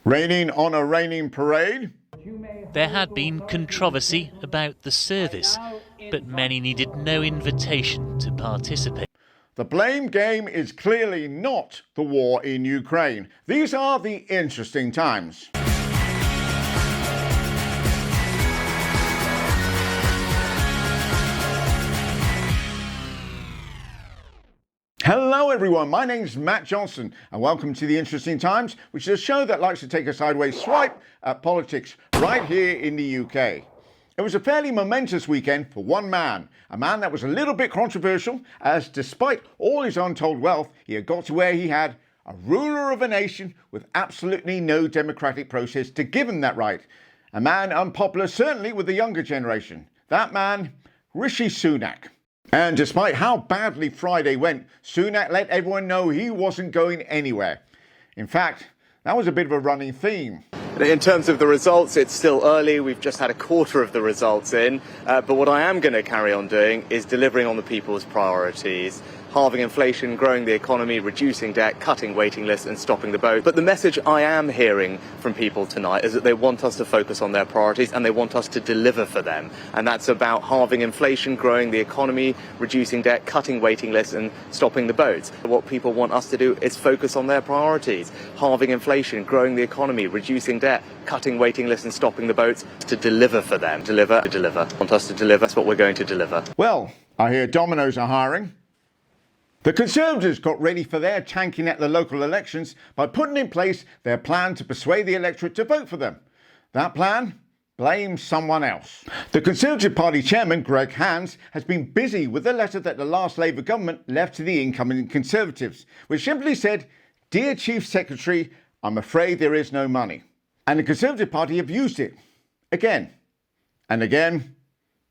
Raining on a raining parade? There had been controversy about the service, but many needed no invitation to participate. The blame game is clearly not the war in Ukraine. These are the interesting times. Hello everyone, my name's Matt Johnson and welcome to The Interesting Times, which is a show that likes to take a sideways swipe at politics right here in the UK. It was a fairly momentous weekend for one man, a man that was a little bit controversial as despite all his untold wealth, he had got to where he had a ruler of a nation with absolutely no democratic process to give him that right. A man unpopular certainly with the younger generation. That man, Rishi Sunak. And despite how badly Friday went, Sunak let everyone know he wasn't going anywhere. In fact, that was a bit of a running theme. In terms of the results, it's still early. We've just had a quarter of the results in. But what I am going to carry on doing is delivering on the people's priorities. Halving inflation, growing the economy, reducing debt, cutting waiting lists and stopping the boat. But the message I am hearing from people tonight is that they want us to focus on their priorities and they want us to deliver for them. And that's about halving inflation, growing the economy, reducing debt, cutting waiting lists and stopping the boats. What people want us to do is focus on their priorities. Halving inflation, growing the economy, reducing debt, cutting waiting lists and stopping the boats, to deliver for them. Deliver. Want us to deliver. That's what we're going to deliver. Well, I hear Domino's are hiring. The Conservatives got ready for their tanking at the local elections by putting in place their plan to persuade the electorate to vote for them. That plan? Blame someone else. The Conservative Party chairman, Greg Hands, has been busy with the letter that the last Labour government left to the incoming Conservatives, which simply said, "Dear Chief Secretary, I'm afraid there is no money." And the Conservative Party have used it again and again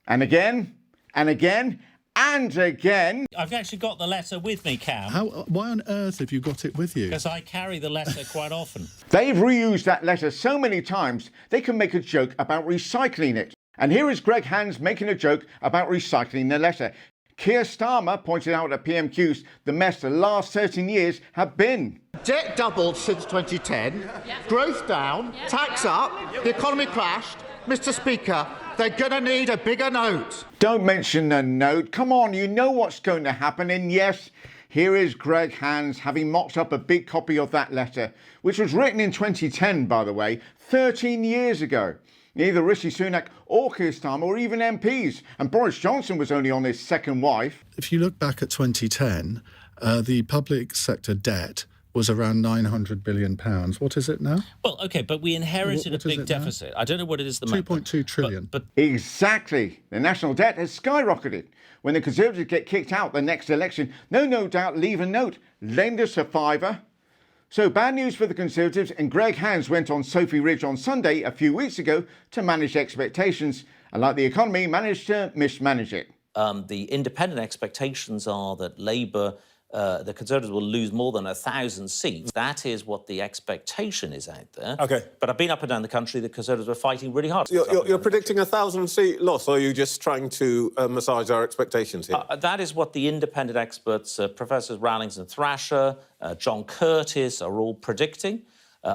and again and again and again. I've actually got the letter with me, Cam. Why on earth have you got it with you? Because I carry the letter quite often. They've reused that letter so many times they can make a joke about recycling it. And here is Greg Hands making a joke about recycling the letter. Keir Starmer pointed out at PMQs the mess the last 13 years have been. Debt doubled since 2010, growth down, tax up, the economy crashed. Mr. Speaker, they're going to need a bigger note. Don't mention the note. Come on, you know what's going to happen. And yes, here is Greg Hands having mocked up a big copy of that letter, which was written in 2010, by the way, 13 years ago. Neither Rishi Sunak or Keir Starmer or even MPs. And Boris Johnson was only on his second wife. If you look back at 2010, the public sector debt was around £900 billion. What is it now? Well, OK, but we inherited a big deficit. Now? I don't know what it is at the moment. 2.2 trillion. But Exactly. The national debt has skyrocketed. When the Conservatives get kicked out the next election, no doubt leave a note. Lend us a fiver. So bad news for the Conservatives, and Greg Hands went on Sophie Ridge on Sunday a few weeks ago to manage expectations, and like the economy, managed to mismanage it. The independent expectations are that Labour, the Conservatives will lose more than 1,000 seats. That is what the expectation is out there. OK. But I've been up and down the country, the Conservatives were fighting really hard. You're predicting a 1,000-seat loss, or are you just trying to massage our expectations here? That is what the independent experts, Professors Rallings and Thrasher, John Curtis, are all predicting.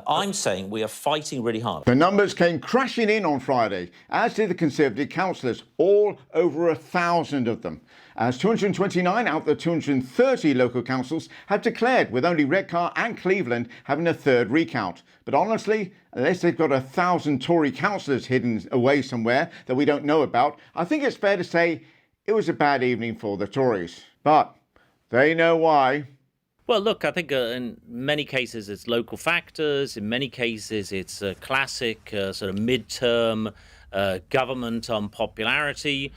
I'm saying we are fighting really hard. The numbers came crashing in on Friday, as did the Conservative councillors, all over 1,000 of them, as 229 out of the 230 local councils have declared, with only Redcar and Cleveland having a third recount. But honestly, unless they've got 1,000 Tory councillors hidden away somewhere that we don't know about, I think it's fair to say it was a bad evening for the Tories. But they know why. Well, look, I think in many cases it's local factors. In many cases it's a classic sort of midterm government unpopularity.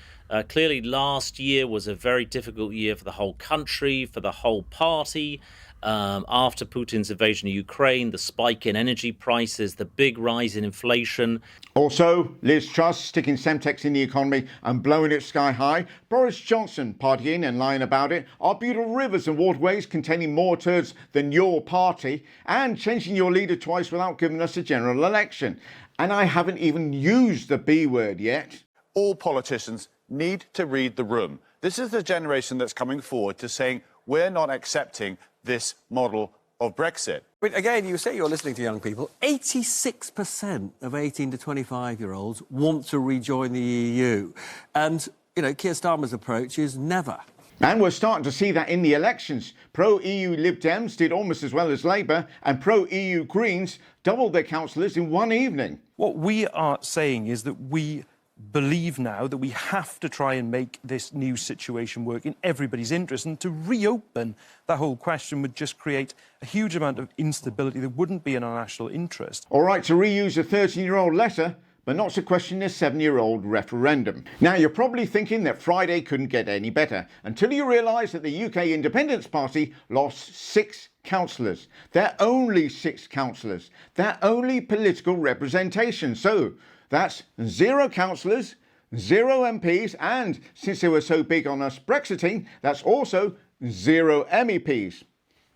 Clearly, last year was a very difficult year for the whole country, for the whole party. After Putin's invasion of Ukraine, the spike in energy prices, the big rise in inflation. Also, Liz Truss sticking Semtex in the economy and blowing it sky high. Boris Johnson partying and lying about it. Our beautiful rivers and waterways containing more turds than your party. And changing your leader twice without giving us a general election. And I haven't even used the B word yet. All politicians need to read the room. This is the generation that's coming forward to saying we're not accepting this model of Brexit. But again, you say you're listening to young people. 86% of 18 to 25-year-olds want to rejoin the EU. And, you know, Keir Starmer's approach is never. And we're starting to see that in the elections. Pro-EU Lib Dems did almost as well as Labour, and pro-EU Greens doubled their councillors in one evening. What we are saying is that we believe now that we have to try and make this new situation work in everybody's interest, and to reopen that whole question would just create a huge amount of instability that wouldn't be in our national interest. All right, to reuse a 13-year-old letter, but not to question a 7-year-old referendum. Now, you're probably thinking that Friday couldn't get any better until you realise that the UK Independence Party lost 6 councillors. They're only 6 councillors. They're only political representation. So that's 0 councillors, 0 MPs, and since they were so big on us Brexiting, that's also 0 MEPs.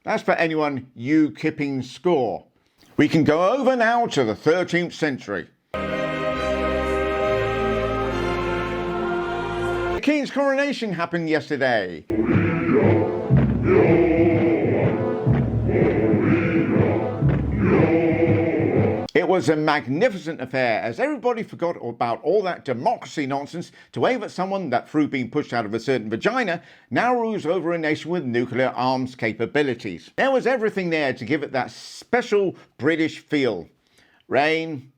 That's for anyone keeping score. We can go over now to the 13th century. The King's coronation happened yesterday. It was a magnificent affair as everybody forgot about all that democracy nonsense to wave at someone that, through being pushed out of a certain vagina, now rules over a nation with nuclear arms capabilities. There was everything there to give it that special British feel. Rain,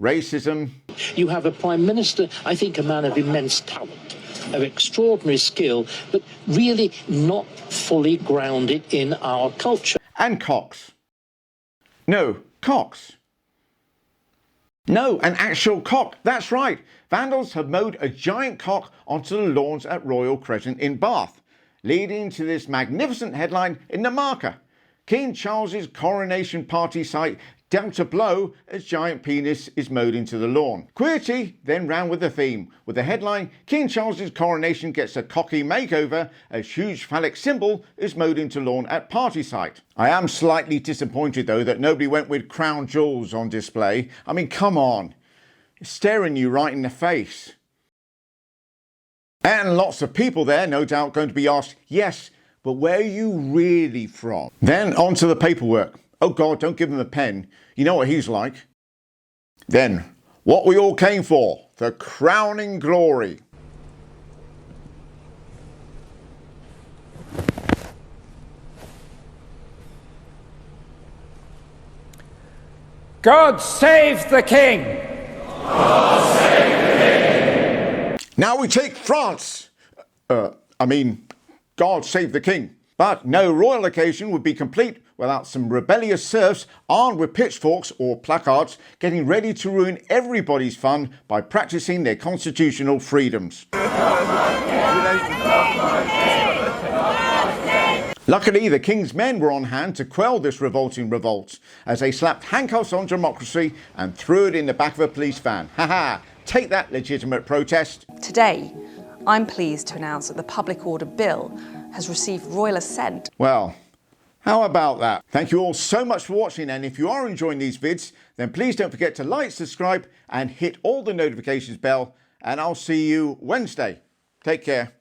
racism. You have a Prime Minister, I think, a man of immense talent, of extraordinary skill, but really not fully grounded in our culture. And cocks. No, cocks. No, an actual cock. That's right. Vandals have mowed a giant cock onto the lawns at Royal Crescent in Bath, leading to this magnificent headline in the Marker. King Charles's coronation party site dealt a blow as giant penis is mowed into the lawn. Queerty then ran with the theme, with the headline, King Charles's coronation gets a cocky makeover as huge phallic symbol is mowed into lawn at party site. I am slightly disappointed though that nobody went with crown jewels on display. I mean, come on. It's staring you right in the face. And lots of people there, no doubt, going to be asked, yes, but where are you really from? Then on to the paperwork. Oh God, don't give him a pen. You know what he's like. Then, what we all came for, the crowning glory. God save the King! God save the King! Now we take France. God save the King. But no royal occasion would be complete without some rebellious serfs armed with pitchforks or placards getting ready to ruin everybody's fun by practicing their constitutional freedoms. Luckily, the King's men were on hand to quell this revolting revolt as they slapped handcuffs on democracy and threw it in the back of a police van. Ha! Take that, legitimate protest. Today, I'm pleased to announce that the Public Order Bill has received royal assent. Well, how about that? Thank you all so much for watching, and if you are enjoying these vids, then please don't forget to like, subscribe and hit all the notifications bell, and I'll see you Wednesday. Take care.